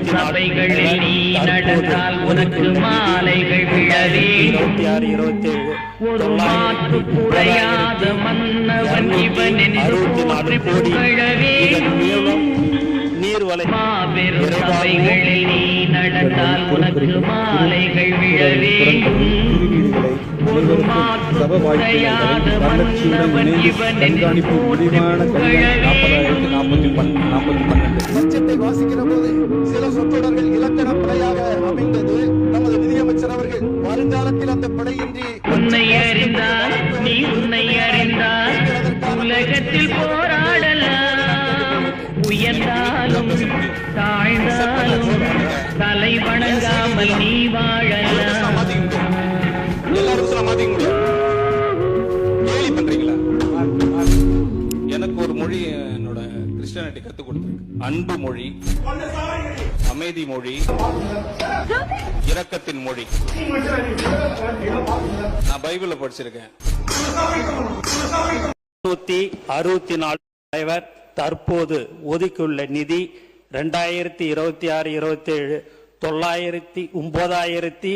சபைகளில் நீ நடந்தால் உனக்கு மாலைகள் விழவே 26, 27 ஒரு மாற்று குறையாத மன்னவன் இவன் என்று போற்றி புகழவே நீர்வலை மாபெரும் சபைகளில் நீ நடந்தால் உனக்கு மாலைகள் விழவே ஒரு மாற்று குறையாத மன்னவன் இவன் என்று போற்றி புகழவே பட்ஜெட்டை வாசிக்கிற போது சில சொற்றொடர்கள் இலக்கண பிழையாக அமைந்தது. நமது நிதியமைச்சர் அவர்கள் வருங்காலத்தில் அந்த பிழையின்றி உன்னை அறிந்தால் நீ உன்னை அறிந்தால் உலகத்தில் போராடலாம். உயர்ந்தாலும் தாழ்ந்தாலும் தலை வணங்காமல் நீ வாழலாம். கேலி பண்றீங்களா? எனக்கு ஒரு மொழி என்னோட கிறிஸ்டியானிட்டி கத்து கொடுத்திருக்கு. அன்பு மொழி, அமைதி மொழி, இரக்கத்தின் மொழி. நான் பைபிள்ல படிச்சிருக்கேன். 164 தலைவர் தற்போது ஒதுக்கியுள்ள நிதி 2026-27 9,02